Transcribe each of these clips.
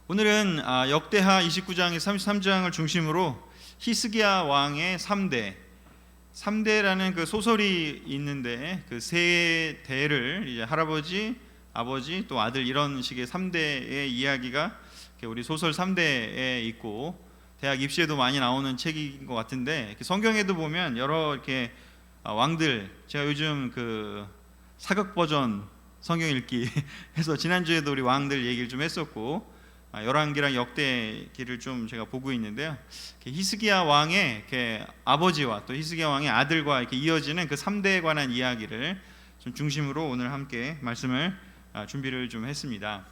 오늘은 역대하 29장에서 33장을 중심으로 히스기야 왕의 3대라는 그 소설이 있는데 그 세 대를 이제 할아버지, 아버지 또 아들 이런 식의 3대의 이야기가 우리 소설 3대에 있고 대학 입시에도 많이 나오는 책인 것 같은데 성경에도 보면 여러 이렇게 왕들, 제가 요즘 그 사극 버전 성경 읽기 해서 지난주에도 우리 왕들 얘기를 좀 했었고 열왕기랑 역대기를 좀 제가 보고 있는데요. 히스기야 왕의 이렇게 아버지와 또 히스기야 왕의 아들과 이렇게 이어지는 그 3대에 관한 이야기를 좀 중심으로 오늘 함께 말씀을 준비를 좀 했습니다.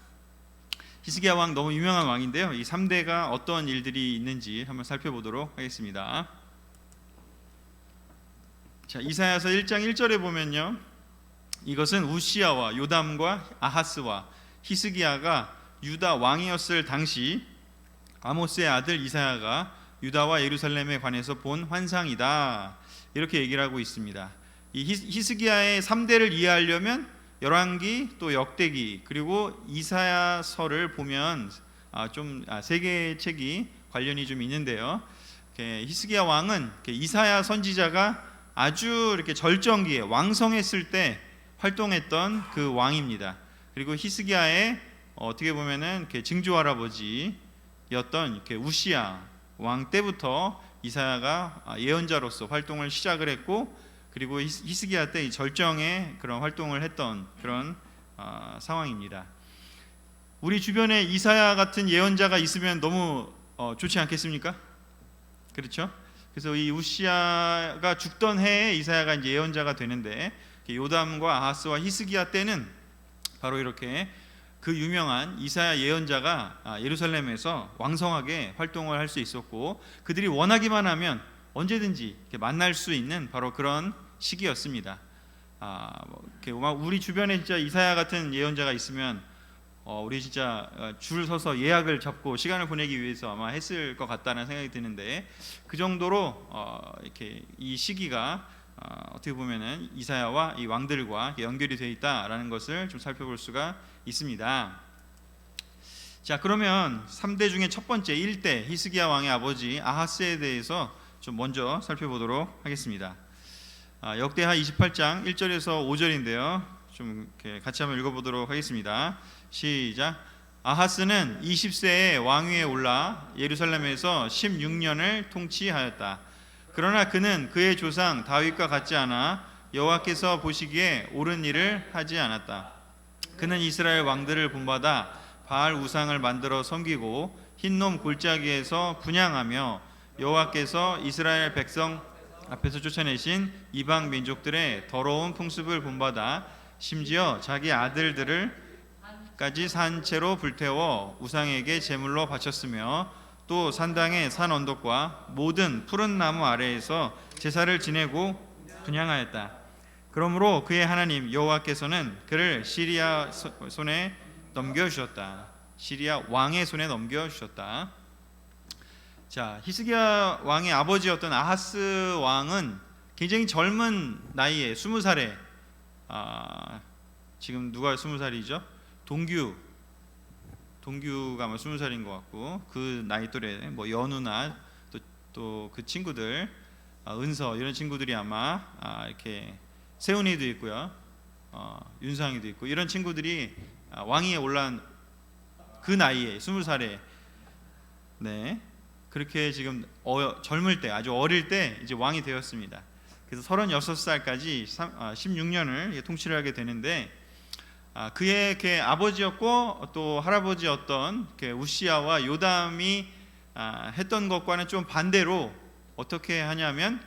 히스기야 왕 너무 유명한 왕인데요. 이 3대가 어떤 일들이 있는지 한번 살펴보도록 하겠습니다. 자, 이사야서 1장 1절에 보면요. 이것은 우시야와 요담과 아하스와 히스기야가 유다 왕이었을 당시 아모스의 아들 이사야가 유다와 예루살렘에 관해서 본 환상이다, 이렇게 얘기를 하고 있습니다. 이 히스기야의 3대를 이해하려면 열왕기 또 역대기 그리고 이사야서를 보면 좀 세 개의 책이 관련이 좀 있는데요. 히스기야 왕은 이사야 선지자가 아주 이렇게 절정기에 왕성했을 때 활동했던 그 왕입니다. 그리고 히스기야의 어떻게 보면은 증조 할아버지였던 우시야 왕 때부터 이사야가 예언자로서 활동을 시작을 했고, 그리고 히스기야 때 절정의 그런 활동을 했던 그런 상황입니다. 우리 주변에 이사야 같은 예언자가 있으면 너무 좋지 않겠습니까? 그렇죠? 그래서 이 우시야가 죽던 해에 이사야가 이제 예언자가 되는데 요담과 아하스와 히스기야 때는 바로 이렇게 그 유명한 이사야 예언자가 예루살렘에서 왕성하게 활동을 할 수 있었고, 그들이 원하기만 하면 언제든지 만날 수 있는 바로 그런 시기였습니다. 우리 주변에 진짜 이사야 같은 예언자가 있으면 우리 진짜 줄 서서 예약을 잡고 시간을 보내기 위해서 아마 했을 것 같다는 생각이 드는데, 그 정도로 이렇게 이 시기가 어떻게 보면은 이사야와 이 왕들과 연결이 되어 있다라는 것을 좀 살펴볼 수가 있습니다. 자, 그러면 3대 중에 첫 번째 1대 히스기야 왕의 아버지 아하스에 대해서 좀 먼저 살펴보도록 하겠습니다. 역대하 28장 1절에서 5절인데요. 좀 이렇게 같이 한번 읽어보도록 하겠습니다. 시작. 아하스는 20세에 왕위에 올라 예루살렘에서 16년을 통치하였다. 그러나 그는 그의 조상 다윗과 같지 않아 여호와께서 보시기에 옳은 일을 하지 않았다. 그는 이스라엘 왕들을 본받아 바알 우상을 만들어 섬기고 흰놈 골짜기에서 분향하며 여호와께서 이스라엘 백성 앞에서 쫓아내신 이방 민족들의 더러운 풍습을 본받아 심지어 자기 아들들을까지 산 채로 불태워 우상에게 제물로 바쳤으며 또 산당의 산 언덕과 모든 푸른 나무 아래에서 제사를 지내고 분향하였다. 그러므로 그의 하나님 여호와께서는 그를 시리아 손에 넘겨주셨다. 시리아 왕의 손에 넘겨주셨다. 자, 히스기야 왕의 아버지였던 아하스 왕은 굉장히 젊은 나이에 20살에 지금 누가 20살이죠? 동규가 아마 20살인 것 같고, 그 나이 또래 뭐 연우나 또 그 친구들 은서 이런 친구들이 아마 이렇게 세훈이도 있고요, 윤상이도 있고, 이런 친구들이 왕위에 올라온 그 나이에 20살에 그렇게 지금 젊을 때, 아주 어릴 때 이제 왕이 되었습니다. 그래서 36살까지 16년을 통치를 하게 되는데, 그의 아버지였고 또 할아버지였던 우시야와 요담이 했던 것과는 좀 반대로 어떻게 하냐면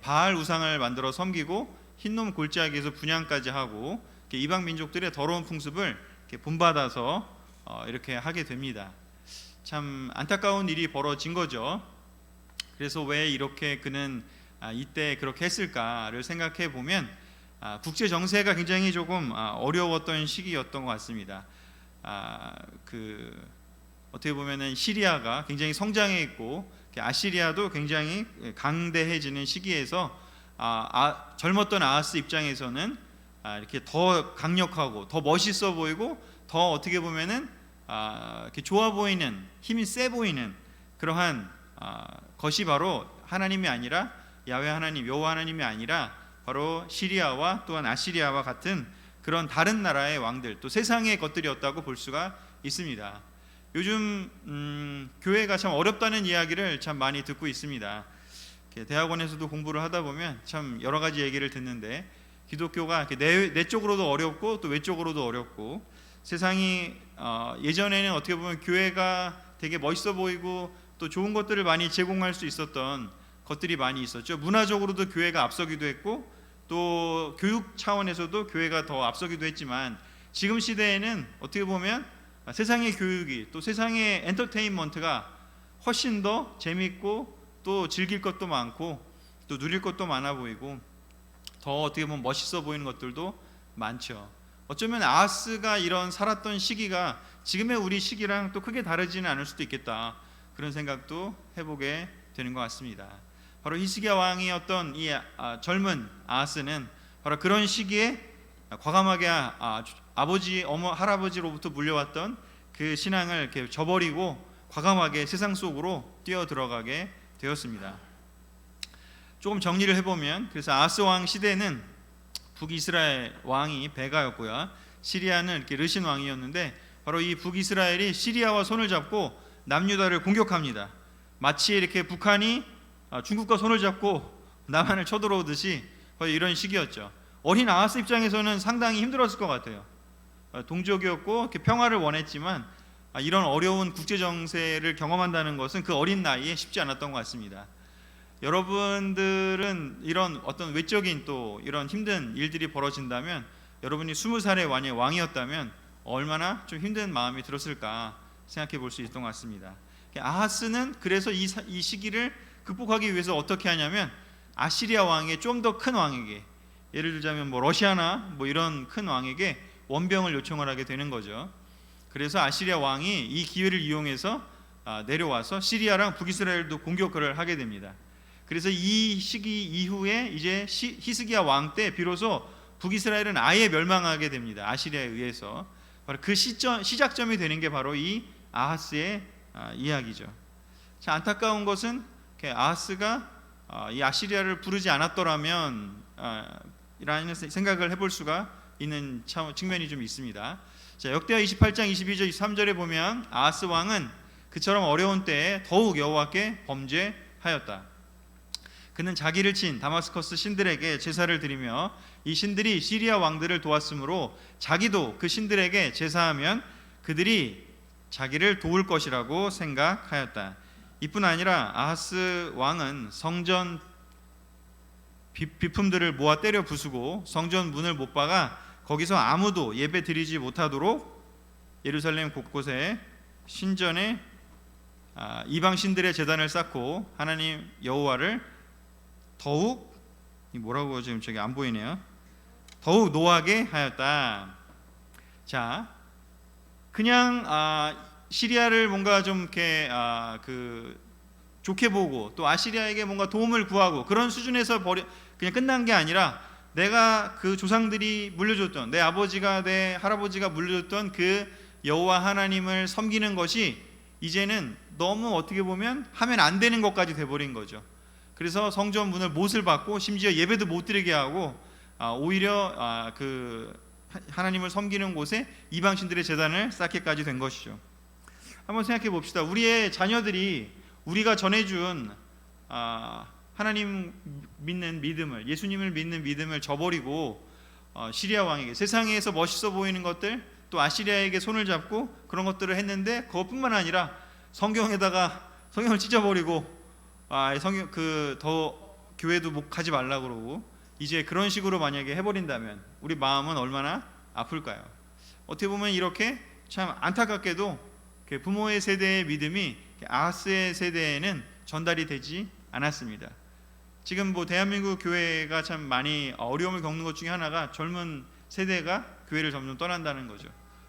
바알 우상을 만들어 섬기고 흰놈 골짜기에서 분향까지 하고 이방 민족들의 더러운 풍습을 본받아서 이렇게 하게 됩니다. 참 안타까운 일이 벌어진 거죠. 그래서 왜 이렇게 그는 이때 그렇게 했을까를 생각해 보면 국제 정세가 굉장히 조금 어려웠던 시기였던 것 같습니다. 어떻게 보면은 시리아가 굉장히 성장해 있고 아시리아도 굉장히 강대해지는 시기에서 젊었던 아하스 입장에서는 이렇게 더 강력하고 더 멋있어 보이고 더 어떻게 보면은 이렇게 좋아 보이는, 힘이 세 보이는 그러한 것이 바로 하나님이 아니라 야훼 하나님, 여호와 하나님이 아니라 바로 시리아와 또한 아시리아와 같은 그런 다른 나라의 왕들, 또 세상의 것들이었다고 볼 수가 있습니다. 요즘 교회가 참 어렵다는 이야기를 참 많이 듣고 있습니다. 대학원에서도 공부를 하다 보면 참 여러 가지 얘기를 듣는데, 기독교가 내적으로도 어렵고 또 외적으로도 어렵고, 세상이 예전에는 어떻게 보면 교회가 되게 멋있어 보이고 또 좋은 것들을 많이 제공할 수 있었던 것들이 많이 있었죠. 문화적으로도 교회가 앞서기도 했고 또 교육 차원에서도 교회가 더 앞서기도 했지만, 지금 시대에는 어떻게 보면 세상의 교육이, 또 세상의 엔터테인먼트가 훨씬 더 재밌고 또 즐길 것도 많고 또 누릴 것도 많아 보이고 더 어떻게 보면 멋있어 보이는 것들도 많죠. 어쩌면 아하스가 이런 살았던 시기가 지금의 우리 시기랑 또 크게 다르지는 않을 수도 있겠다, 그런 생각도 해보게 되는 것 같습니다. 바로 히스기야 왕이었던 이 젊은 아하스는 바로 그런 시기에 과감하게 아버지, 할아버지로부터 물려왔던 그 신앙을 이렇게 저버리고 과감하게 세상 속으로 뛰어들어가게 되었습니다. 조금 정리를 해보면, 그래서 아하스 왕 시대는 북이스라엘 왕이 베가였고요, 시리아는 이렇게 르신 왕이었는데, 바로 이 북이스라엘이 시리아와 손을 잡고 남유다를 공격합니다. 마치 이렇게 북한이 중국과 손을 잡고 남한을 쳐들어오듯이 거의 이런 시기였죠. 어린 아하스 입장에서는 상당히 힘들었을 것 같아요. 동족이었고 이렇게 평화를 원했지만 이런 어려운 국제 정세를 경험한다는 것은 그 어린 나이에 쉽지 않았던 것 같습니다. 여러분들은 이런 어떤 외적인 또 이런 힘든 일들이 벌어진다면, 여러분이 20살의 왕이었다면 얼마나 좀 힘든 마음이 들었을까 생각해 볼 수 있던 것 같습니다. 아하스는 그래서 이 시기를 극복하기 위해서 어떻게 하냐면, 아시리아 왕의 좀 더 큰 왕에게, 예를 들자면 러시아나 이런 큰 왕에게 원병을 요청을 하게 되는 거죠. 그래서 아시리아 왕이 이 기회를 이용해서 내려와서 시리아랑 북이스라엘도 공격을 하게 됩니다. 그래서 이 시기 이후에 이제 히스기야 왕 때 비로소 북이스라엘은 아예 멸망하게 됩니다. 아시리아에 의해서. 바로 그 시작점이 되는 게 바로 이 아하스의 이야기죠. 자, 안타까운 것은 아하스가 이 아시리아를 부르지 않았더라면 라는 생각을 해볼 수가 있는 측면이 좀 있습니다. 자, 역대하 28장 22절 23절에 보면 아하스 왕은 그처럼 어려운 때에 더욱 여호와께 범죄하였다. 그는 자기를 친 다마스커스 신들에게 제사를 드리며 이 신들이 시리아 왕들을 도왔으므로 자기도 그 신들에게 제사하면 그들이 자기를 도울 것이라고 생각하였다. 이뿐 아니라 아하스 왕은 성전 비품들을 모아 때려 부수고 성전 문을 못 박아 거기서 아무도 예배 드리지 못하도록 예루살렘 곳곳에 신전에 이방 신들의 제단을 쌓고 하나님 여호와를 더욱 뭐라고 지금 저기 안 보이네요. 더욱 노하게 하였다. 자, 그냥 시리아를 뭔가 좀 이렇게 좋게 보고 또 아시리아에게 뭔가 도움을 구하고 그런 수준에서 그냥 끝난 게 아니라, 내가 그 조상들이 물려줬던, 내 아버지가 내 할아버지가 물려줬던 그 여호와 하나님을 섬기는 것이 이제는 너무 어떻게 보면 하면 안 되는 것까지 돼버린 거죠. 그래서 성전 문을 못을 받고 심지어 예배도 못 드리게 하고 오히려 그 하나님을 섬기는 곳에 이방신들의 제단을 쌓기까지 된 것이죠. 한번 생각해 봅시다. 우리의 자녀들이 우리가 전해준 하나님 믿는 믿음을, 예수님을 믿는 믿음을 저버리고 시리아 왕에게, 세상에서 멋있어 보이는 것들, 또 아시리아에게 손을 잡고 그런 것들을 했는데, 그것뿐만 아니라 성경을 찢어버리고 더 교회도 못 가지 말라 그러고 이제 그런 식으로 만약에 해버린다면 우리 마음은 얼마나 아플까요? 어떻게 보면 이렇게 참 안타깝게도 부모의 세대의 믿음이 아하스의 세대에는 전달이 되지 않았습니다. 지금 대한민국 교회가 참 많이 어려움을 겪는 것 중에 하나가 젊은 세대가 교회를 점점 떠난다는 거죠.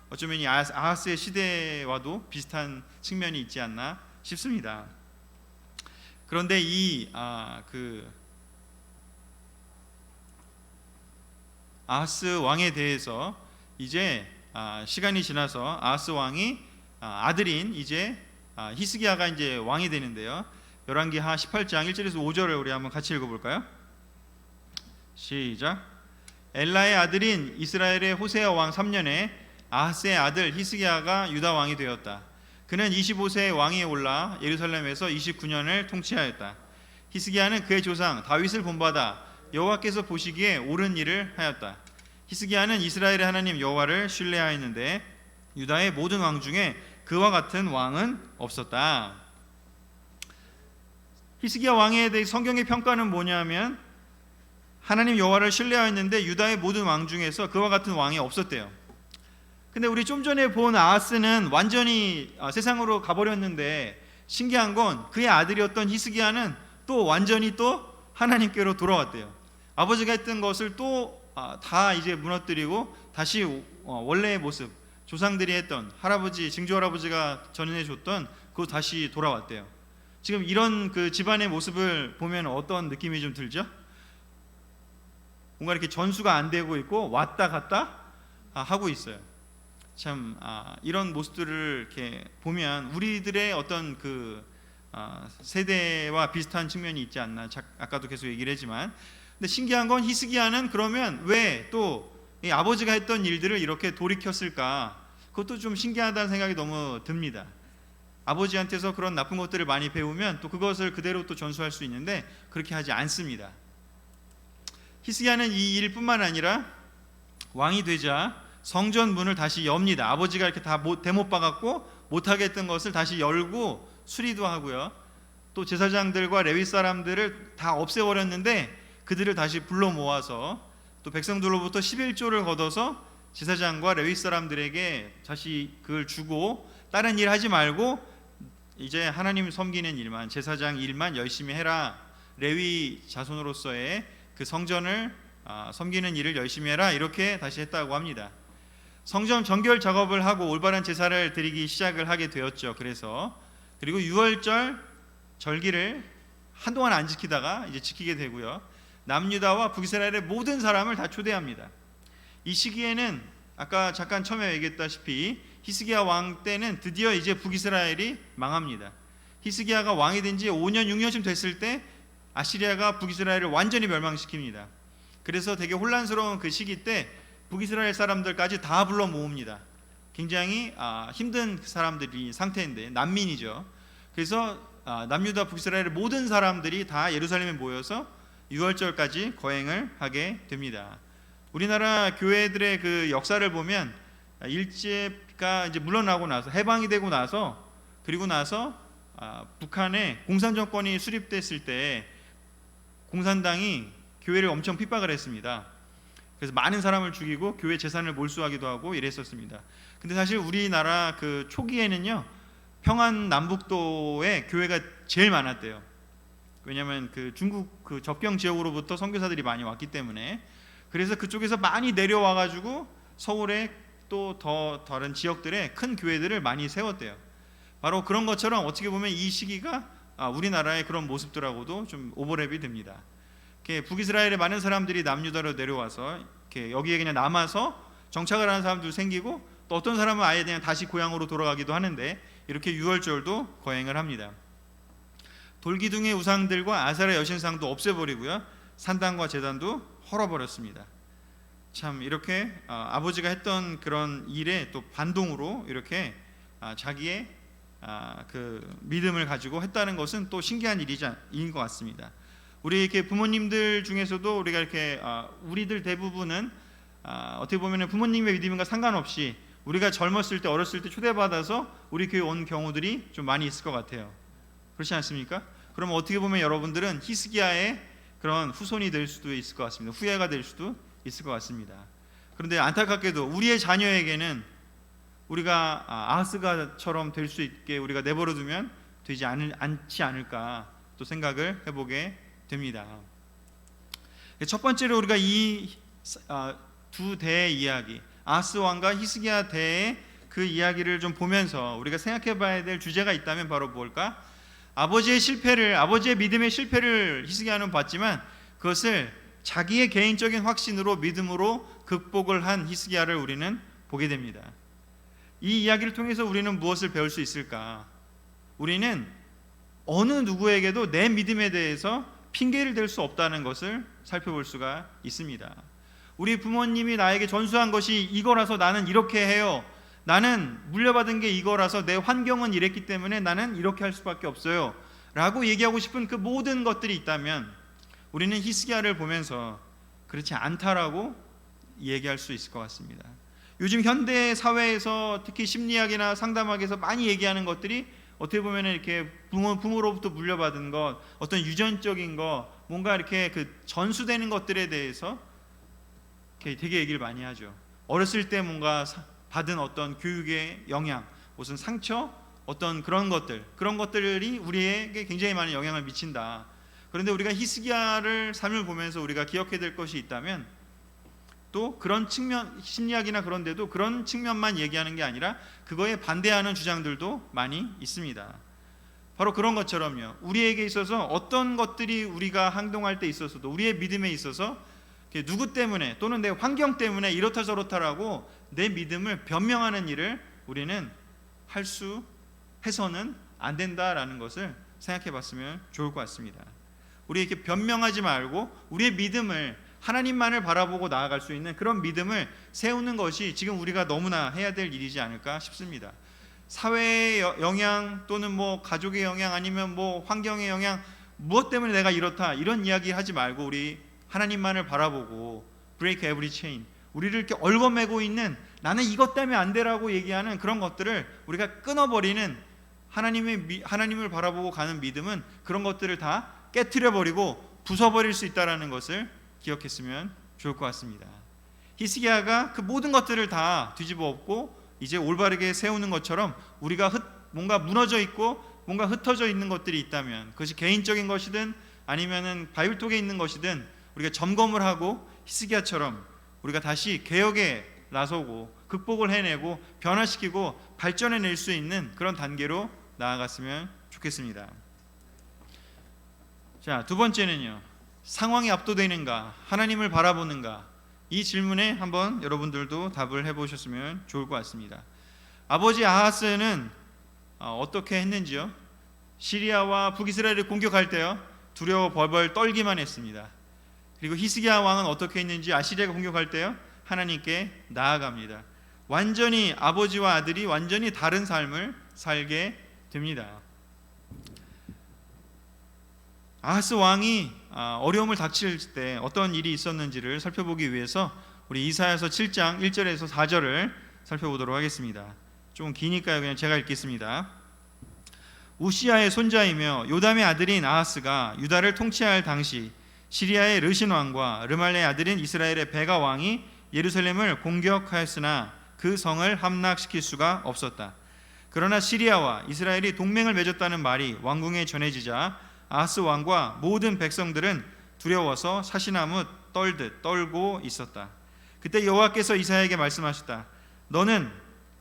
어쩌면 이 아하스의 시대와도 비슷한 측면이 있지 않나 싶습니다. 그런데 이 아하스 왕에 대해서 이제 시간이 지나서 아하스 왕이 아들인 이제 히스기야가 이제 왕이 되는데요. 열왕기하 18장 1절에서 5절을 우리 한번 같이 읽어볼까요? 시작. 엘라의 아들인 이스라엘의 호세아 왕 3년에 아하스의 아들 히스기야가 유다 왕이 되었다. 그는 25세의 왕위에 올라 예루살렘에서 29년을 통치하였다. 히스기야는 그의 조상 다윗을 본받아 여호와께서 보시기에 옳은 일을 하였다. 히스기야는 이스라엘의 하나님 여호와를 신뢰하였는데 유다의 모든 왕 중에 그와 같은 왕은 없었다. 히스기야 왕에 대해 성경의 평가는 뭐냐면 하나님 여호와를 신뢰하였는데 유다의 모든 왕 중에서 그와 같은 왕이 없었대요. 근데 우리 좀 전에 본 아하스는 완전히 세상으로 가버렸는데 신기한 건 그의 아들이었던 히스기야는 또 완전히 또 하나님께로 돌아왔대요. 아버지가 했던 것을 또 다 이제 무너뜨리고 다시 원래의 모습, 조상들이 했던 할아버지, 증조 할아버지가 전해 줬던 그거 다시 돌아왔대요. 지금 이런 그 집안의 모습을 보면 어떤 느낌이 좀 들죠? 뭔가 이렇게 전수가 안 되고 있고 왔다 갔다 하고 있어요. 참 이런 모습들을 이렇게 보면 우리들의 어떤 그 세대와 비슷한 측면이 있지 않나. 아까도 계속 얘기를 했지만, 근데 신기한 건 히스기야는 그러면 왜 또 아버지가 했던 일들을 이렇게 돌이켰을까? 그것도 좀 신기하다는 생각이 너무 듭니다. 아버지한테서 그런 나쁜 것들을 많이 배우면 또 그것을 그대로 또 전수할 수 있는데 그렇게 하지 않습니다. 히스기야는 이 일뿐만 아니라 왕이 되자 성전 문을 다시 엽니다. 아버지가 이렇게 다 대못 박았고 못하게 했던 것을 다시 열고 수리도 하고요. 또 제사장들과 레위 사람들을 다 없애버렸는데 그들을 다시 불러 모아서 또 백성들로부터 11조를 걷어서 제사장과 레위 사람들에게 다시 그걸 주고 다른 일 하지 말고 이제 하나님 섬기는 일만, 제사장 일만 열심히 해라. 레위 자손으로서의 그 성전을 섬기는 일을 열심히 해라. 이렇게 다시 했다고 합니다. 성전 정결 작업을 하고 올바른 제사를 드리기 시작을 하게 되었죠. 그리고 유월절 절기를 한동안 안 지키다가 이제 지키게 되고요. 남유다와 북이스라엘의 모든 사람을 다 초대합니다. 이 시기에는 아까 잠깐 처음에 얘기했다시피 히스기야 왕 때는 드디어 이제 북이스라엘이 망합니다. 히스기야가 왕이 된 지 5년 6년쯤 됐을 때 아시리아가 북이스라엘을 완전히 멸망시킵니다. 그래서 되게 혼란스러운 그 시기 때 북이스라엘 사람들까지 다 불러 모읍니다. 굉장히 힘든 사람들이 상태인데 난민이죠. 그래서 남유다 북이스라엘의 모든 사람들이 다 예루살렘에 모여서 유월절까지 거행을 하게 됩니다. 우리나라 교회들의 그 역사를 보면 일제가 이제 물러나고 나서 해방이 되고 나서 그리고 나서 북한에 공산 정권이 수립됐을 때 공산당이 교회를 엄청 핍박을 했습니다. 그래서 많은 사람을 죽이고 교회 재산을 몰수하기도 하고 이랬었습니다. 근데 사실 우리나라 그 초기에는요 평안 남북도에 교회가 제일 많았대요. 왜냐하면 그 중국 그 접경 지역으로부터 선교사들이 많이 왔기 때문에. 그래서 그쪽에서 많이 내려와 가지고 서울에 또 더 다른 지역들에 큰 교회들을 많이 세웠대요. 바로 그런 것처럼 어떻게 보면 이 시기가 우리나라의 그런 모습들하고도 좀 오버랩이 됩니다. 북이스라엘의 많은 사람들이 남유다로 내려와서 여기에 그냥 남아서 정착을 하는 사람도 생기고 또 어떤 사람은 아예 그냥 다시 고향으로 돌아가기도 하는데 이렇게 유월절도 거행을 합니다. 돌기둥의 우상들과 아세라 여신상도 없애버리고요. 산당과 제단도 헐어버렸습니다. 참 이렇게 아버지가 했던 그런 일에 또 반동으로 이렇게 자기의 그 믿음을 가지고 했다는 것은 또 신기한 일인 것 같습니다. 우리 이렇게 부모님들 중에서도 우리가 이렇게 우리들 대부분은 어떻게 보면 부모님의 믿음과 상관없이 우리가 젊었을 때 어렸을 때 초대받아서 우리 교회 온 경우들이 좀 많이 있을 것 같아요. 그렇지 않습니까? 그럼 어떻게 보면 여러분들은 히스기야의 그런 후손이 될 수도 있을 것 같습니다. 후예가 될 수도 있을 것 같습니다. 그런데 안타깝게도 우리의 자녀에게는 우리가 아하스가처럼 될 수 있게 우리가 내버려 두면 되지 않지 않을까 또 생각을 해보게 됩니다. 첫 번째로 우리가 이 두 대의 이야기, 아하스 왕과 히스기야 대의 그 이야기를 좀 보면서 우리가 생각해봐야 될 주제가 있다면 바로 뭘까? 아버지의 믿음의 실패를 히스기야는 봤지만 그것을 자기의 개인적인 확신으로 믿음으로 극복을 한 히스기야를 우리는 보게 됩니다. 이 이야기를 통해서 우리는 무엇을 배울 수 있을까? 우리는 어느 누구에게도 내 믿음에 대해서 핑계를 댈 수 없다는 것을 살펴볼 수가 있습니다. 우리 부모님이 나에게 전수한 것이 이거라서 나는 이렇게 해요. 나는 물려받은 게 이거라서 내 환경은 이랬기 때문에 나는 이렇게 할 수밖에 없어요 라고 얘기하고 싶은 그 모든 것들이 있다면 우리는 히스기야를 보면서 그렇지 않다라고 얘기할 수 있을 것 같습니다. 요즘 현대 사회에서 특히 심리학이나 상담학에서 많이 얘기하는 것들이 어떻게 보면 이렇게 부모로부터 물려받은 것, 어떤 유전적인 것, 뭔가 이렇게 그 전수되는 것들에 대해서 되게 얘기를 많이 하죠. 어렸을 때 뭔가 받은 어떤 교육의 영향, 무슨 상처, 어떤 그런 것들이 우리에게 굉장히 많은 영향을 미친다. 그런데 우리가 히스기야를 삶을 보면서 우리가 기억해야 될 것이 있다면 또 그런 측면, 심리학이나 그런 데도 그런 측면만 얘기하는 게 아니라 그거에 반대하는 주장들도 많이 있습니다. 바로 그런 것처럼요, 우리에게 있어서 어떤 것들이 우리가 행동할 때 있어서도 우리의 믿음에 있어서 누구 때문에 또는 내 환경 때문에 이렇다 저렇다라고 내 믿음을 변명하는 일을 우리는 해서는 안 된다라는 것을 생각해 봤으면 좋을 것 같습니다. 우리 이렇게 변명하지 말고 우리의 믿음을 하나님만을 바라보고 나아갈 수 있는 그런 믿음을 세우는 것이 지금 우리가 너무나 해야 될 일이지 않을까 싶습니다. 사회의 영향 또는 뭐 가족의 영향 아니면 뭐 환경의 영향, 무엇 때문에 내가 이렇다 이런 이야기 하지 말고 우리 하나님만을 바라보고 break every chain, 우리를 이렇게 얽어매고 있는 나는 이것 때문에 안 되라고 얘기하는 그런 것들을 우리가 끊어버리는 하나님을 바라보고 가는 믿음은 그런 것들을 다 깨트려버리고 부숴버릴 수 있다는 것을 기억했으면 좋을 것 같습니다. 히스기야가 그 모든 것들을 다 뒤집어 엎고 이제 올바르게 세우는 것처럼 우리가 뭔가 무너져 있고 뭔가 흩어져 있는 것들이 있다면 그것이 개인적인 것이든 아니면은 바위불톡에 있는 것이든 우리가 점검을 하고 히스기야처럼 우리가 다시 개혁에 나서고 극복을 해내고 변화시키고 발전해낼 수 있는 그런 단계로 나아갔으면 좋겠습니다. 자, 두 번째는요, 상황이 압도되는가, 하나님을 바라보는가, 이 질문에 한번 여러분들도 답을 해보셨으면 좋을 것 같습니다. 아버지 아하스는 어떻게 했는지요? 시리아와 북이스라엘을 공격할 때요, 두려워 벌벌 떨기만 했습니다. 그리고 히스기야 왕은 어떻게 했는지 아시리아가 공격할 때요, 하나님께 나아갑니다. 완전히 아버지와 아들이 완전히 다른 삶을 살게 됩니다. 아하스 왕이 어려움을 닥칠 때 어떤 일이 있었는지를 살펴보기 위해서 우리 이사야서 7장 1절에서 4절을 살펴보도록 하겠습니다. 좀 기니까요, 그냥 제가 읽겠습니다. 우시야의 손자이며 요담의 아들인 아하스가 유다를 통치할 당시 시리아의 르신 왕과 르말레의 아들인 이스라엘의 베가 왕이 예루살렘을 공격하였으나 그 성을 함락시킬 수가 없었다. 그러나 시리아와 이스라엘이 동맹을 맺었다는 말이 왕궁에 전해지자 아하스 왕과 모든 백성들은 두려워서 사시나무 떨듯 떨고 있었다. 그때 여호와께서 이사야에게 말씀하셨다. 너는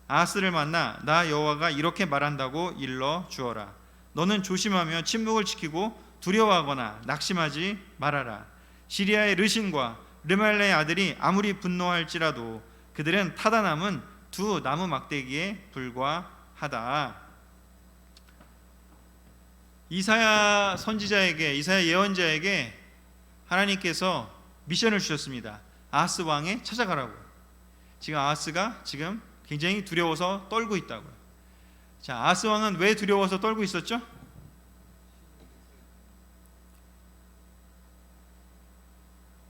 아하스를 만나 나 여호와가 이렇게 말한다고 일러 주어라. 너는 조심하며 침묵을 지키고 두려워하거나 낙심하지 말아라. 시리아의 르신과 르말레의 아들이 아무리 분노할지라도 그들은 타다 남은 두 나무 막대기에 불과하다. 이사야 선지자에게, 이사야 예언자에게 하나님께서 미션을 주셨습니다. 아하스 왕에 찾아가라고. 지금 아하스가 지금 굉장히 두려워서 떨고 있다고요. 자, 아하스 왕은 왜 두려워서 떨고 있었죠?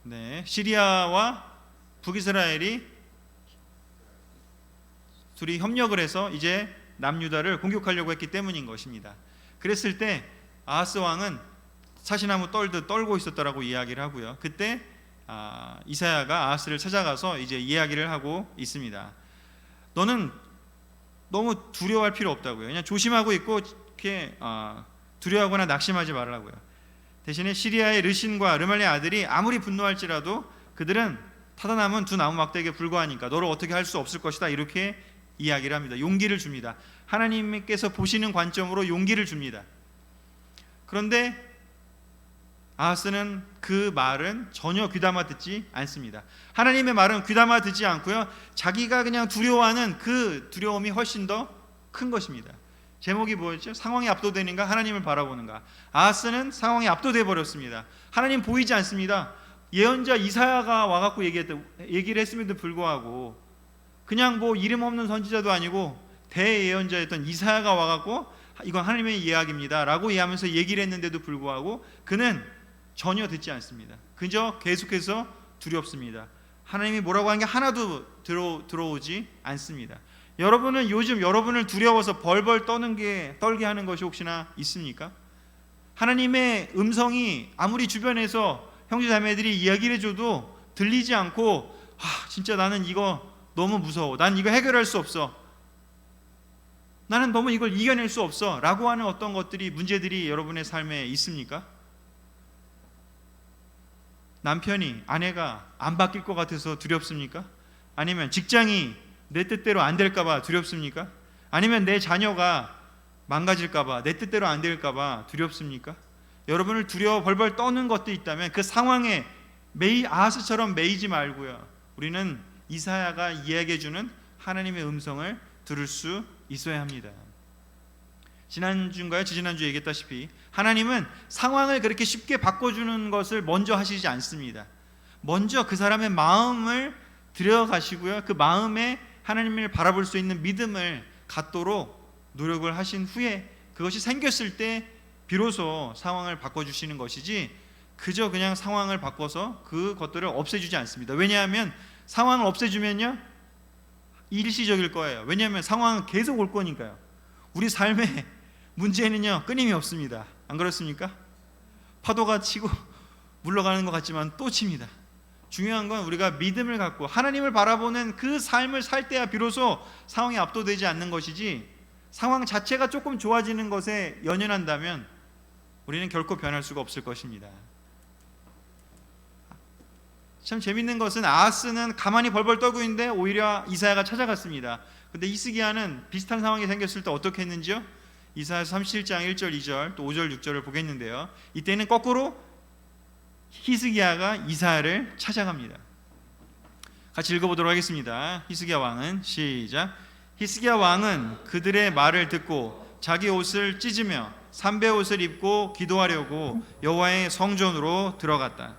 네, 시리아와 북이스라엘이 둘이 협력을 해서 이제 남유다를 공격하려고 했기 때문인 것입니다. 그랬을 때 아하스 왕은 사시나무 떨듯 떨고 있었다라고 이야기를 하고요. 그때 이사야가 아하스를 찾아가서 이제 이야기를 하고 있습니다. 너는 너무 두려워할 필요 없다고요. 그냥 조심하고 있고 이렇게 두려워하거나 낙심하지 말라고요. 대신에 시리아의 르신과 르말레의 아들이 아무리 분노할지라도 그들은 타다 남은 두 나무 막대기에 불과하니까 너를 어떻게 할 수 없을 것이다. 이렇게 이야기를 합니다. 용기를 줍니다. 하나님께서 보시는 관점으로 용기를 줍니다. 그런데 아하스는 그 말은 전혀 귀담아 듣지 않습니다. 하나님의 말은 귀담아 듣지 않고요, 자기가 그냥 두려워하는 그 두려움이 훨씬 더 큰 것입니다. 제목이 뭐였죠? 상황이 압도되는가, 하나님을 바라보는가. 아하스는 상황이 압도돼 버렸습니다. 하나님 보이지 않습니다. 예언자 이사야가 와갖고 얘기를 했음에도 불구하고, 그냥 뭐 이름 없는 선지자도 아니고 대예언자였던 이사야가 와갖고 이건 하나님의 이야기입니다 라고 얘기하면서 얘기를 했는데도 불구하고 그는 전혀 듣지 않습니다. 그저 계속해서 두렵습니다. 하나님이 뭐라고 하는 게 하나도 들어오지 않습니다. 여러분은 요즘 여러분을 두려워서 벌벌 떨게 하는 것이 혹시나 있습니까? 하나님의 음성이 아무리 주변에서 형제자매들이 이야기를 해줘도 들리지 않고, 진짜 나는 이거 너무 무서워, 난 이거 해결할 수 없어, 나는 너무 이걸 이겨낼 수 없어 라고 하는 어떤 것들이, 문제들이 여러분의 삶에 있습니까? 남편이, 아내가 안 바뀔 것 같아서 두렵습니까? 아니면 직장이 내 뜻대로 안 될까 봐 두렵습니까? 아니면 내 자녀가 망가질까 봐, 내 뜻대로 안 될까 봐 두렵습니까? 여러분을 두려워 벌벌 떠는 것도 있다면 그 상황에 아하스처럼 매이지 말고요, 우리는 이사야가 이야기해주는 하나님의 음성을 들을 수 있어야 합니다. 지난주인가요? 지지난주에 얘기했다시피 하나님은 상황을 그렇게 쉽게 바꿔주는 것을 먼저 하시지 않습니다. 먼저 그 사람의 마음을 들여가시고요, 그 마음에 하나님을 바라볼 수 있는 믿음을 갖도록 노력을 하신 후에 그것이 생겼을 때 비로소 상황을 바꿔주시는 것이지, 그저 그냥 상황을 바꿔서 그것들을 없애주지 않습니다. 왜냐하면 상황을 없애주면요 일시적일 거예요. 왜냐하면 상황은 계속 올 거니까요. 우리 삶의 문제는요 끊임이 없습니다. 안 그렇습니까? 파도가 치고 물러가는 것 같지만 또 칩니다. 중요한 건 우리가 믿음을 갖고 하나님을 바라보는 그 삶을 살 때야 비로소 상황이 압도되지 않는 것이지, 상황 자체가 조금 좋아지는 것에 연연한다면 우리는 결코 변할 수가 없을 것입니다. 참 재밌는 것은 아하스는 가만히 벌벌 떨고 있는데 오히려 이사야가 찾아갔습니다. 근데 히스기야는 비슷한 상황이 생겼을 때 어떻게 했는지요? 이사야서 37장 1절 2절 또 5절 6절을 보겠는데요, 이때는 거꾸로 히스기야가 이사야를 찾아갑니다. 같이 읽어보도록 하겠습니다. 히스기야 왕은, 시작. 히스기야 왕은 그들의 말을 듣고 자기 옷을 찢으며 삼배옷을 입고 기도하려고 여호와의 성전으로 들어갔다.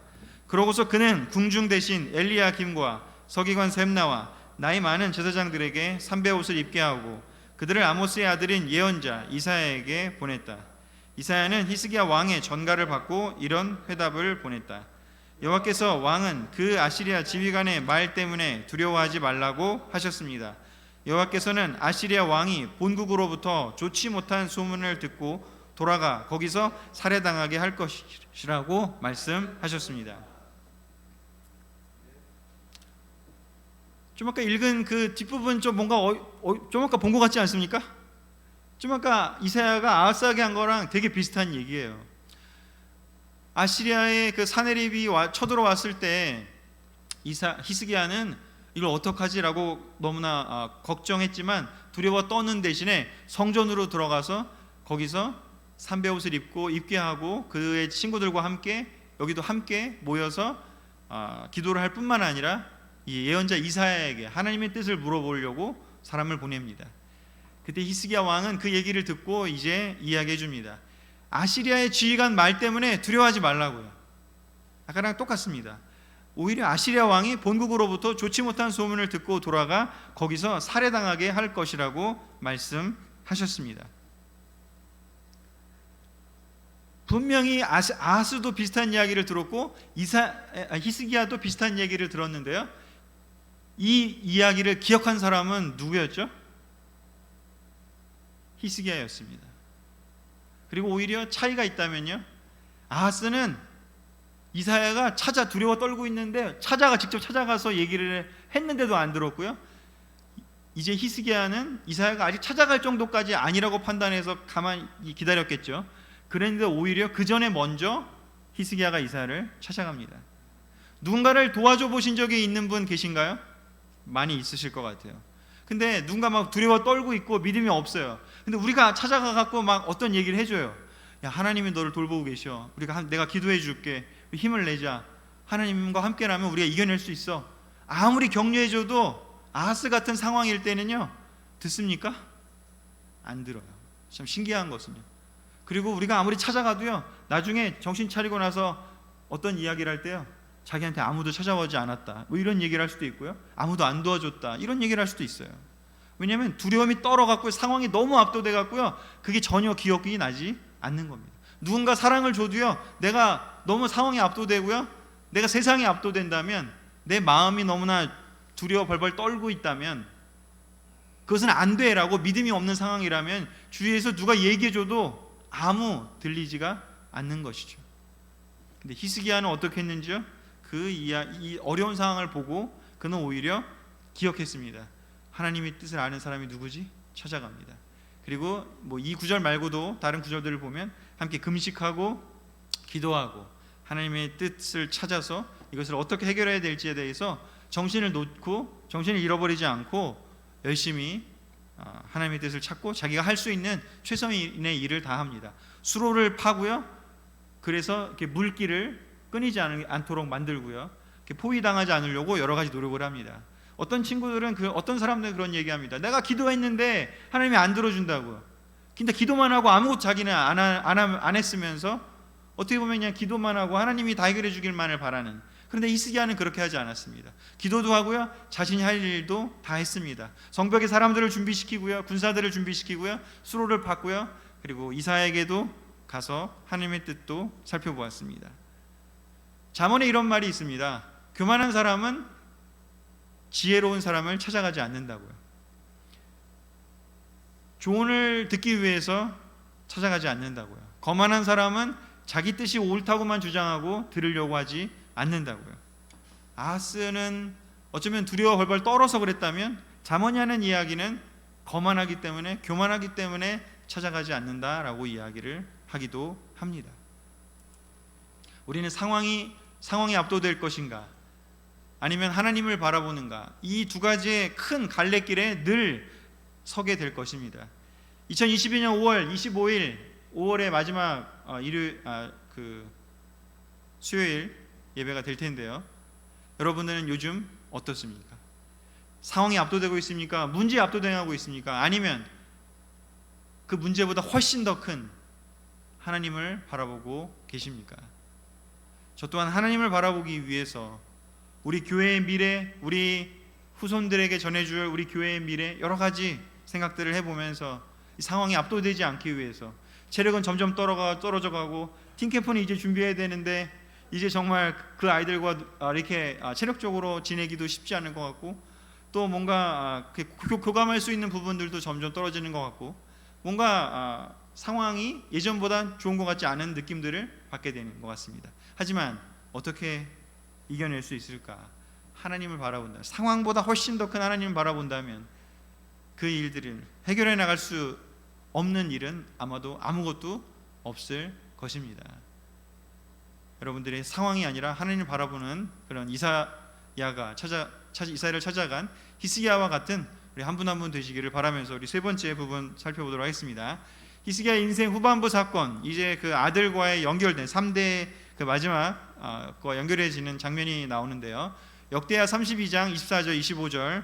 그러고서 그는 궁중 대신 엘리야김과 서기관 셈나와 나이 많은 제사장들에게 삼배옷을 입게 하고 그들을 아모스의 아들인 예언자 이사야에게 보냈다. 이사야는 히스기야 왕의 전가를 받고 이런 회답을 보냈다. 여호와께서 왕은 그 아시리아 지휘관의 말 때문에 두려워하지 말라고 하셨습니다. 여호와께서는 아시리아 왕이 본국으로부터 좋지 못한 소문을 듣고 돌아가 거기서 살해당하게 할 것이라고 말씀하셨습니다. 좀 아까 읽은 그 뒷부분 좀 뭔가 좀 아까 본 것 같지 않습니까? 좀 아까 이사야가 아하스에게 한 거랑 되게 비슷한 얘기예요. 아시리아의 그 사내립이 쳐들어왔을 때 히스기야는 이걸 어떡하지라고 너무나 걱정했지만 두려워 떠는 대신에 성전으로 들어가서 거기서 삼배옷을 입게 하고 그의 친구들과 함께 여기도 함께 모여서 기도를 할 뿐만 아니라 이 예언자 이사야에게 하나님의 뜻을 물어보려고 사람을 보냅니다. 그때 히스기야 왕은 그 얘기를 듣고 이제 이야기해 줍니다. 아시리아의 지휘관 말 때문에 두려워하지 말라고요. 아까랑 똑같습니다. 오히려 아시리아 왕이 본국으로부터 좋지 못한 소문을 듣고 돌아가 거기서 살해당하게 할 것이라고 말씀하셨습니다. 분명히 아하스도 비슷한 이야기를 들었고 히스기야도 비슷한 얘기를 들었는데요, 이 이야기를 기억한 사람은 누구였죠? 히스기야였습니다. 그리고 오히려 차이가 있다면요, 아하스는 이사야가 두려워 떨고 있는데 직접 찾아가서 얘기를 했는데도 안 들었고요, 이제 히스기야는 이사야가 아직 찾아갈 정도까지 아니라고 판단해서 가만히 기다렸겠죠. 그런데 오히려 그 전에 먼저 히스기야가 이사야를 찾아갑니다. 누군가를 도와줘 보신 적이 있는 분 계신가요? 많이 있으실 것 같아요. 근데 누군가 막 두려워 떨고 있고 믿음이 없어요. 근데 우리가 찾아가 갖고 막 어떤 얘기를 해줘요. 야, 하나님이 너를 돌보고 계셔. 내가 기도해 줄게. 힘을 내자. 하나님과 함께라면 우리가 이겨낼 수 있어. 아무리 격려해줘도 아하스 같은 상황일 때는요, 듣습니까? 안 들어요. 참 신기한 것은요. 그리고 우리가 아무리 찾아가도요, 나중에 정신 차리고 나서 어떤 이야기를 할 때요, 자기한테 아무도 찾아오지 않았다, 뭐 이런 얘기를 할 수도 있고요, 아무도 안 도와줬다, 이런 얘기를 할 수도 있어요. 왜냐하면 두려움이 떨어갖고 상황이 너무 압도돼갖고요, 그게 전혀 기억이 나지 않는 겁니다. 누군가 사랑을 줘도요, 내가 너무 상황이 압도되고요, 내가 세상에 압도된다면, 내 마음이 너무나 두려워 벌벌 떨고 있다면, 그것은 안 돼라고 믿음이 없는 상황이라면 주위에서 누가 얘기해줘도 아무 들리지가 않는 것이죠. 근데 히스기야는 어떻게 했는지요? 이 어려운 상황을 보고 그는 오히려 기억했습니다. 하나님의 뜻을 아는 사람이 누구지? 찾아갑니다. 그리고 이 구절 말고도 다른 구절들을 보면 함께 금식하고 기도하고 하나님의 뜻을 찾아서 이것을 어떻게 해결해야 될지에 대해서 정신을 잃어버리지 않고 열심히 하나님의 뜻을 찾고 자기가 할 수 있는 최선의 일을 다 합니다. 수로를 파고요, 그래서 이렇게 물길을 끊이지 않도록 만들고요, 이렇게 포위당하지 않으려고 여러 가지 노력을 합니다. 어떤 친구들은 어떤 사람들은 그런 얘기합니다. 내가 기도했는데 하나님이 안 들어준다고요. 근데 기도만 하고 아무것도 자기는 안 했으면서 어떻게 보면 그냥 기도만 하고 하나님이 다 해결해 주길만을 바라는. 그런데 히스기야는 그렇게 하지 않았습니다. 기도도 하고요, 자신이 할 일도 다 했습니다. 성벽에 사람들을 준비시키고요, 군사들을 준비시키고요, 수로를 팠고요, 그리고 이사야에게도 가서 하나님의 뜻도 살펴보았습니다. 잠언에 이런 말이 있습니다. 교만한 사람은 지혜로운 사람을 찾아가지 않는다고요. 조언을 듣기 위해서 찾아가지 않는다고요. 거만한 사람은 자기 뜻이 옳다고만 주장하고 들으려고 하지 않는다고요. 아하스는 어쩌면 두려워 벌벌 떨어서 그랬다면, 잠언이 하는 이야기는 거만하기 때문에, 교만하기 때문에 찾아가지 않는다라고 이야기를 하기도 합니다. 우리는 상황이 압도될 것인가, 아니면 하나님을 바라보는가, 이 두 가지의 큰 갈래길에 늘 서게 될 것입니다. 2022년 5월 25일 5월의 마지막 수요일 예배가 될 텐데요, 여러분들은 요즘 어떻습니까? 상황이 압도되고 있습니까? 문제에 압도당하고 있습니까? 아니면 그 문제보다 훨씬 더 큰 하나님을 바라보고 계십니까? 저 또한 하나님을 바라보기 위해서 우리 교회의 미래, 우리 후손들에게 전해줄 우리 교회의 미래, 여러 가지 생각들을 해보면서 이 상황이 압도되지 않기 위해서, 체력은 점점 떨어져가고 팀캠프는 이제 준비해야 되는데 이제 정말 그 아이들과 이렇게 체력적으로 지내기도 쉽지 않은 것 같고, 또 뭔가 교감할 수 있는 부분들도 점점 떨어지는 것 같고, 뭔가 상황이 예전보다 좋은 것 같지 않은 느낌들을 받게 되는 것 같습니다. 하지만 어떻게 이겨낼 수 있을까? 하나님을 바라본다. 상황보다 훨씬 더 큰 하나님을 바라본다면 그 일들을 해결해 나갈 수 없는 일은 아마도 아무것도 없을 것입니다. 여러분들의 상황이 아니라 하나님을 바라보는 그런 이사야를 찾아간 히스기야와 같은 우리 한 분 한 분 되시기를 바라면서 우리 세 번째 부분 살펴보도록 하겠습니다. 히스기야 인생 후반부 사건, 이제 그 아들과의 연결된 3대 그 마지막과 연결해지는 장면이 나오는데요, 역대하 32장 24절 25절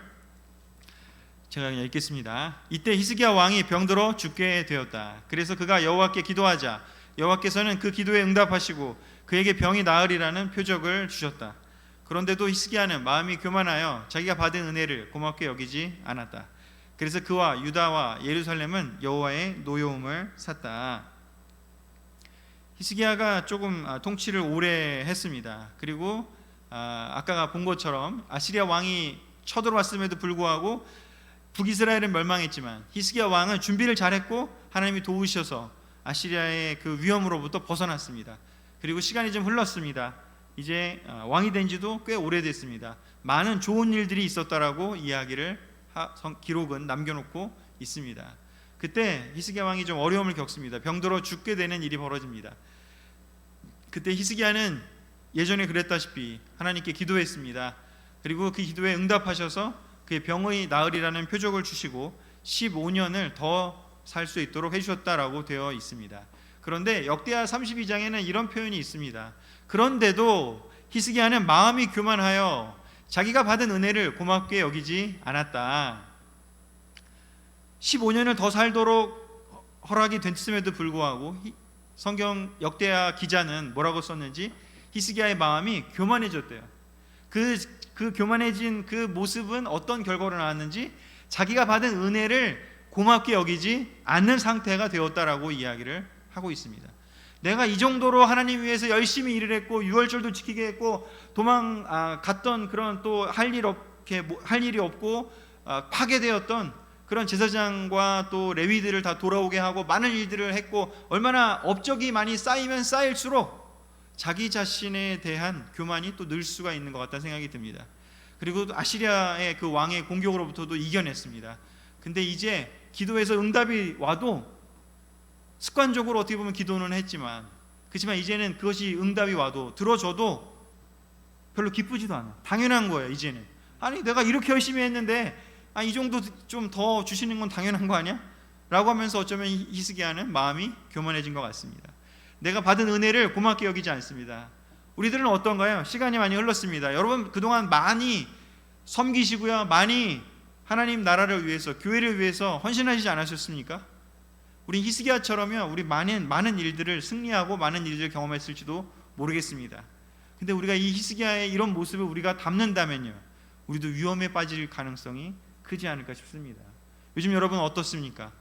제가 그냥 읽겠습니다. 이때 히스기야 왕이 병들어 죽게 되었다. 그래서 그가 여호와께 기도하자 여호와께서는 그 기도에 응답하시고 그에게 병이 나으리라는 표적을 주셨다. 그런데도 히스기야는 마음이 교만하여 자기가 받은 은혜를 고맙게 여기지 않았다. 그래서 그와 유다와 예루살렘은 여호와의 노여움을 샀다. 히스기야가 조금 통치를 오래 했습니다. 그리고 아까 본 것처럼 아시리아 왕이 쳐들어왔음에도 불구하고 북이스라엘은 멸망했지만 히스기야 왕은 준비를 잘했고 하나님이 도우셔서 아시리아의 그 위험으로부터 벗어났습니다. 그리고 시간이 좀 흘렀습니다. 이제 왕이 된 지도 꽤 오래됐습니다. 많은 좋은 일들이 있었다라고 이야기를 기록은 남겨놓고 있습니다. 그때 히스기야 왕이 좀 어려움을 겪습니다. 병들어 죽게 되는 일이 벌어집니다. 그때 히스기야는 예전에 그랬다시피 하나님께 기도했습니다. 그리고 그 기도에 응답하셔서 그의 병의 나으리라는 표적을 주시고 15년을 더 살 수 있도록 해주셨다라고 되어 있습니다. 그런데 역대하 32장에는 이런 표현이 있습니다. 그런데도 히스기야는 마음이 교만하여 자기가 받은 은혜를 고맙게 여기지 않았다. 15년을 더 살도록 허락이 됐음에도 불구하고 성경 역대하 기자는 뭐라고 썼는지 히스기야의 마음이 교만해졌대요. 그 교만해진 그 모습은 어떤 결과로 나왔는지 자기가 받은 은혜를 고맙게 여기지 않는 상태가 되었다라고 이야기를 하고 있습니다. 내가 이 정도로 하나님 위해서 열심히 일을 했고 유월절도 지키게 했고 갔던 그런 또 할 일이 없고 파괴되었던 그런 제사장과 또 레위들을 다 돌아오게 하고 많은 일들을 했고 얼마나 업적이 많이 쌓이면 쌓일수록 자기 자신에 대한 교만이 또 늘 수가 있는 것 같다는 생각이 듭니다. 그리고 아시리아의 그 왕의 공격으로부터도 이겨냈습니다. 근데 이제 기도해서 응답이 와도 습관적으로 어떻게 보면 기도는 했지만 그렇지만 이제는 그것이 응답이 와도 들어줘도 별로 기쁘지도 않아. 당연한 거예요. 이제는 아니 내가 이렇게 열심히 했는데 이 정도 좀 더 주시는 건 당연한 거 아니야? 라고 하면서 어쩌면 히스기야는 마음이 교만해진 것 같습니다. 내가 받은 은혜를 고맙게 여기지 않습니다. 우리들은 어떤가요? 시간이 많이 흘렀습니다. 여러분 그동안 많이 섬기시고요, 많이 하나님 나라를 위해서 교회를 위해서 헌신하시지 않으셨습니까? 우리 히스기야처럼요 우리 많은 일들을 승리하고 많은 일들을 경험했을지도 모르겠습니다. 근데 우리가 이 히스기야의 이런 모습을 우리가 담는다면요 우리도 위험에 빠질 가능성이 크지 않을까 싶습니다. 요즘 여러분 어떻습니까?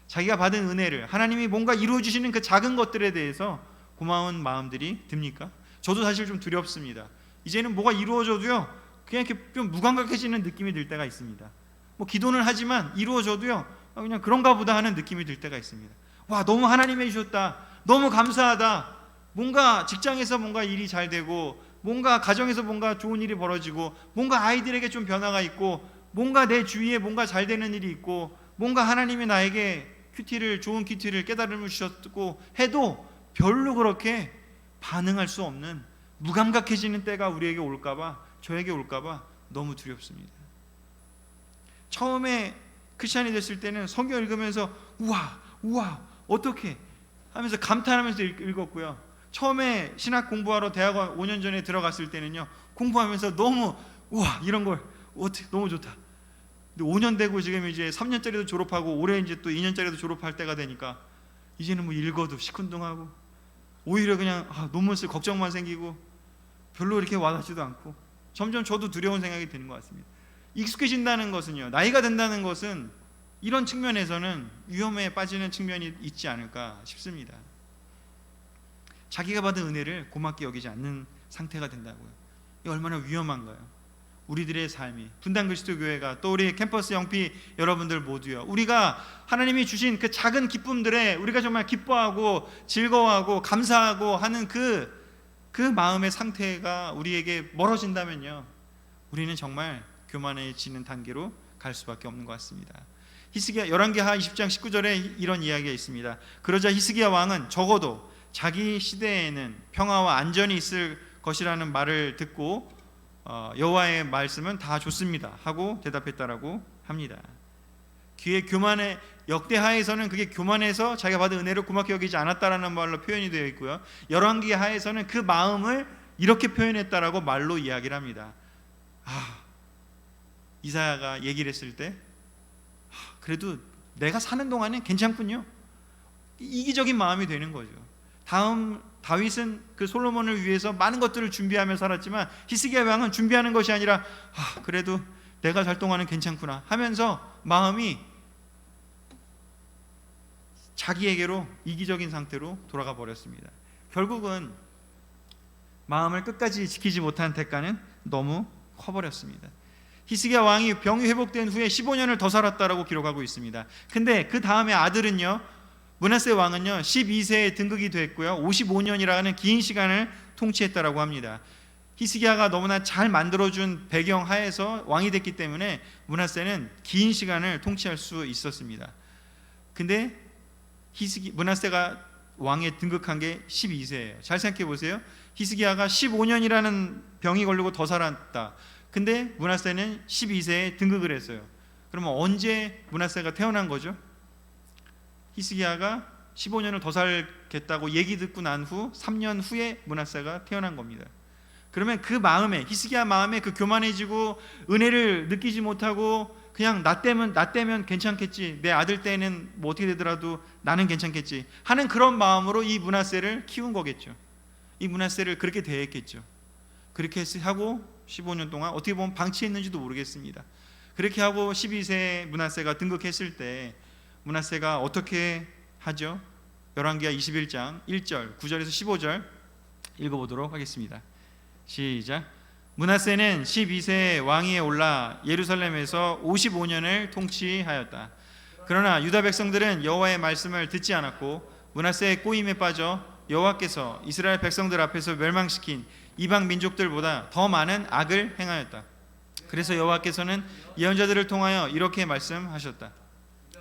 자기가 받은 은혜를 하나님이 뭔가 이루어 주시는 그 작은 것들에 대해서 고마운 마음들이 듭니까? 저도 사실 좀 두렵습니다. 이제는 뭐가 이루어져도요 그냥 이렇게 좀 무감각해지는 느낌이 들 때가 있습니다. 뭐 기도는 하지만 이루어져도요 그냥 그런가 보다 하는 느낌이 들 때가 있습니다. 와 너무 하나님 해주셨다, 너무 감사하다, 뭔가 직장에서 뭔가 일이 잘 되고 뭔가 가정에서 뭔가 좋은 일이 벌어지고 뭔가 아이들에게 좀 변화가 있고 뭔가 내 주위에 뭔가 잘 되는 일이 있고 뭔가 하나님이 나에게 좋은 큐티를 깨달음을 주셨고 해도 별로 그렇게 반응할 수 없는 무감각해지는 때가 우리에게 올까봐, 저에게 올까봐 너무 두렵습니다. 처음에 크리스찬이 됐을 때는 성경 읽으면서 우와 어떻게 하면서 감탄하면서 읽었고요. 처음에 신학 공부하러 대학원 5년 전에 들어갔을 때는요 공부하면서 너무 우와 이런 걸 어떻게 너무 좋다. 근데 5년 되고 지금 이제 3년짜리도 졸업하고 올해 이제 또 2년짜리도 졸업할 때가 되니까 이제는 뭐 읽어도 시큰둥하고 오히려 그냥 논문 쓸 걱정만 생기고 별로 이렇게 와닿지도 않고 점점 저도 두려운 생각이 드는 것 같습니다. 익숙해진다는 것은요 나이가 든다는 것은 이런 측면에서는 위험에 빠지는 측면이 있지 않을까 싶습니다. 자기가 받은 은혜를 고맙게 여기지 않는 상태가 된다고요. 이게 얼마나 위험한가요? 우리들의 삶이 분당 그리스도교회가 또 우리 캠퍼스 영피 여러분들 모두요 우리가 하나님이 주신 그 작은 기쁨들에 우리가 정말 기뻐하고 즐거워하고 감사하고 하는 그 마음의 상태가 우리에게 멀어진다면요 우리는 정말 교만해지는 단계로 갈 수밖에 없는 것 같습니다. 히스기야 열왕기하 20장 19절에 이런 이야기가 있습니다. 그러자 히스기야 왕은 적어도 자기 시대에는 평화와 안전이 있을 것이라는 말을 듣고 여호와의 말씀은 다 좋습니다 하고 대답했다라고 합니다. 역대하에서는 그게 교만해서 자기가 받은 은혜를 고맙게 여기지 않았다라는 말로 표현이 되어 있고요. 열왕기하에서는 그 마음을 이렇게 표현했다라고 말로 이야기를 합니다. 이사야가 얘기를 했을 때 그래도 내가 사는 동안은 괜찮군요. 이기적인 마음이 되는 거죠. 다음 다윗은 그 솔로몬을 위해서 많은 것들을 준비하며 살았지만 히스기야 왕은 준비하는 것이 아니라 그래도 내가 살 동안은 괜찮구나 하면서 마음이 자기에게로 이기적인 상태로 돌아가 버렸습니다. 결국은 마음을 끝까지 지키지 못한 대가는 너무 커버렸습니다. 히스기야 왕이 병이 회복된 후에 15년을 더 살았다라고 기록하고 있습니다. 근데 그 다음에 아들은요 므낫세 왕은요 12세에 등극이 됐고요 55년이라는 긴 시간을 통치했다라고 합니다. 히스기야가 너무나 잘 만들어준 배경 하에서 왕이 됐기 때문에 므낫세는 긴 시간을 통치할 수 있었습니다. 근데 므낫세가 왕에 등극한 게 12세예요. 잘 생각해 보세요. 히스기야가 15년이라는 병이 걸리고 더 살았다. 근데 므낫세는 12세에 등극을 했어요. 그러면 언제 므낫세가 태어난 거죠? 히스기야가 15년을 더 살겠다고 얘기 듣고 난 후 3년 후에 므낫세가 태어난 겁니다. 그러면 그 마음에, 히스기야 마음에 그 교만해지고 은혜를 느끼지 못하고 그냥 나 때면 괜찮겠지, 내 아들 때는 뭐 어떻게 되더라도 나는 괜찮겠지 하는 그런 마음으로 이 므낫세를 키운 거겠죠. 이 므낫세를 그렇게 대했겠죠. 그렇게 하고 15년 동안 어떻게 보면 방치했는지도 모르겠습니다. 그렇게 하고 12세 므낫세가 등극했을 때 므낫세가 어떻게 하죠? 열왕기하 21장 1절 9절에서 15절 읽어보도록 하겠습니다. 시작. 므낫세는 12세 왕위에 올라 예루살렘에서 55년을 통치하였다. 그러나 유다 백성들은 여호와의 말씀을 듣지 않았고 므낫세의 꼬임에 빠져 여호와께서 이스라엘 백성들 앞에서 멸망시킨 이방 민족들보다 더 많은 악을 행하였다. 그래서 여호와께서는 예언자들을 통하여 이렇게 말씀하셨다.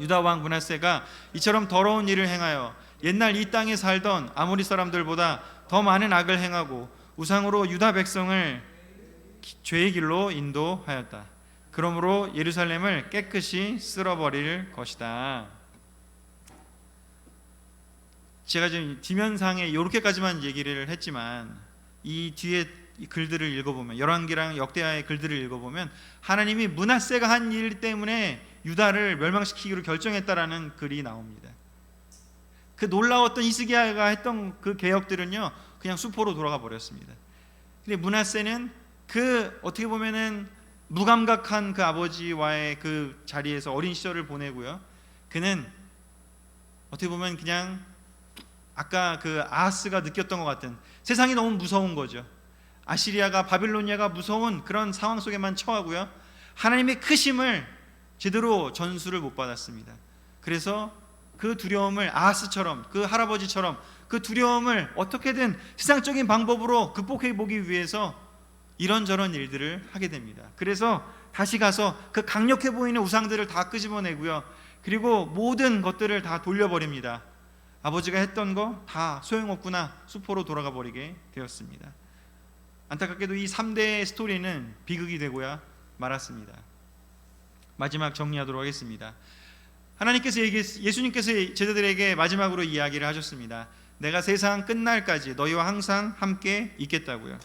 유다 왕 므낫세가 이처럼 더러운 일을 행하여 옛날 이 땅에 살던 아모리 사람들보다 더 많은 악을 행하고 우상으로 유다 백성을 죄의 길로 인도하였다. 그러므로 예루살렘을 깨끗이 쓸어버릴 것이다. 제가 지금 지면상에 이렇게까지만 얘기를 했지만 이 뒤에 글들을 읽어보면, 열왕기랑 역대하의 글들을 읽어보면 하나님이 므낫세가 한 일 때문에 유다를 멸망시키기로 결정했다라는 글이 나옵니다. 그 놀라웠던 히스기야가 했던 그 개혁들은요 그냥 수포로 돌아가 버렸습니다. 근데 므낫세는 그 어떻게 보면은 무감각한 그 아버지와의 그 자리에서 어린 시절을 보내고요, 그는 어떻게 보면 그냥 아까 그 아하스가 느꼈던 것 같은 세상이 너무 무서운 거죠. 아시리아가, 바빌로니아가 무서운 그런 상황 속에만 처하고요, 하나님의 크심을 제대로 전수를 못 받았습니다. 그래서 그 두려움을 아하스처럼, 그 할아버지처럼 그 두려움을 어떻게든 세상적인 방법으로 극복해 보기 위해서 이런저런 일들을 하게 됩니다. 그래서 다시 가서 그 강력해 보이는 우상들을 다 끄집어내고요, 그리고 모든 것들을 다 돌려버립니다. 아버지가 했던 거 다 소용없구나, 수포로 돌아가 버리게 되었습니다. 안타깝게도 이 3대의 스토리는 비극이 되고야 말았습니다. 마지막 정리하도록 하겠습니다. 하나님께서 예수님께서 제자들에게 마지막으로 이야기를 하셨습니다. 내가 세상 끝날까지 너희와 항상 함께 있겠다고요.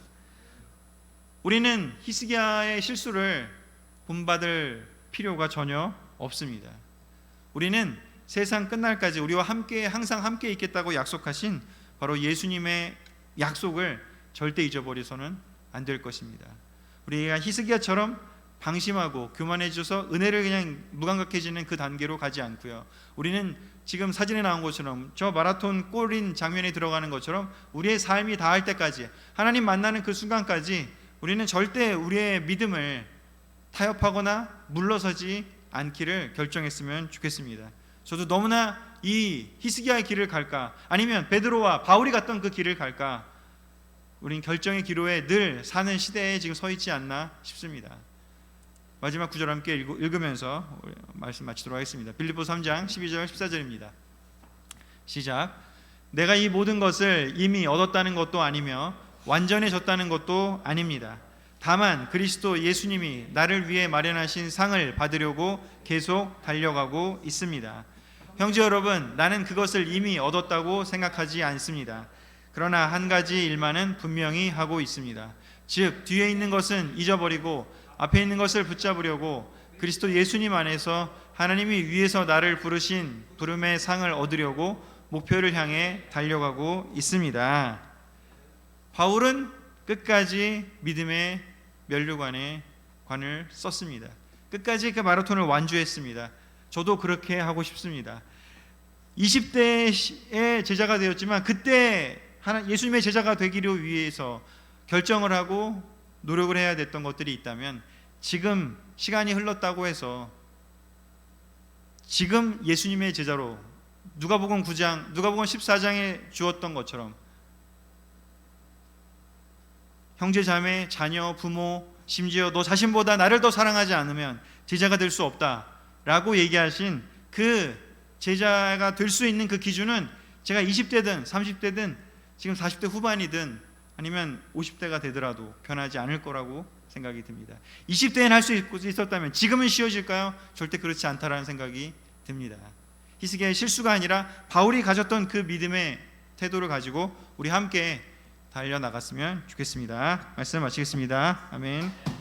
우리는 히스기야의 실수를 본받을 필요가 전혀 없습니다. 우리는 세상 끝날까지 우리와 함께 항상 함께 있겠다고 약속하신 바로 예수님의 약속을 절대 잊어버려서는 안 될 것입니다. 우리가 히스기야처럼 방심하고 교만해져서 은혜를 그냥 무감각해지는 그 단계로 가지 않고요, 우리는 지금 사진에 나온 것처럼 저 마라톤 골인 장면에 들어가는 것처럼 우리의 삶이 다할 때까지, 하나님 만나는 그 순간까지 우리는 절대 우리의 믿음을 타협하거나 물러서지 않기를 결정했으면 좋겠습니다. 저도 너무나 이 히스기야의 길을 갈까, 아니면 베드로와 바울이 갔던 그 길을 갈까, 우린 결정의 기로에 늘 사는 시대에 지금 서 있지 않나 싶습니다. 마지막 구절 함께 읽으면서 말씀 마치도록 하겠습니다. 빌립보서 3장 12절 14절입니다. 시작. 내가 이 모든 것을 이미 얻었다는 것도 아니며 완전해졌다는 것도 아닙니다. 다만 그리스도 예수님이 나를 위해 마련하신 상을 받으려고 계속 달려가고 있습니다. 형제 여러분, 나는 그것을 이미 얻었다고 생각하지 않습니다. 그러나 한 가지 일만은 분명히 하고 있습니다. 즉 뒤에 있는 것은 잊어버리고 앞에 있는 것을 붙잡으려고 그리스도 예수님 안에서 하나님이 위에서 나를 부르신 부름의 상을 얻으려고 목표를 향해 달려가고 있습니다. 바울은 끝까지 믿음의 면류관을 썼습니다. 끝까지 그 마라톤을 완주했습니다. 저도 그렇게 하고 싶습니다. 20대의 제자가 되었지만 그때 예수님의 제자가 되기를 위해서 결정을 하고 노력을 해야 됐던 것들이 있다면, 지금 시간이 흘렀다고 해서 지금 예수님의 제자로 누가복음 14장에 주었던 것처럼 형제 자매 자녀 부모 심지어 너 자신보다 나를 더 사랑하지 않으면 제자가 될 수 없다라고 얘기하신 그 제자가 될 수 있는 그 기준은 제가 20대든 30대든 지금 40대 후반이든 아니면 50대가 되더라도 변하지 않을 거라고 생각이 듭니다. 20대엔 할 수 있었다면 지금은 쉬워질까요? 절대 그렇지 않다라는 생각이 듭니다. 히스기야의 실수가 아니라 바울이 가졌던 그 믿음의 태도를 가지고 우리 함께 달려나갔으면 좋겠습니다. 말씀 마치겠습니다. 아멘.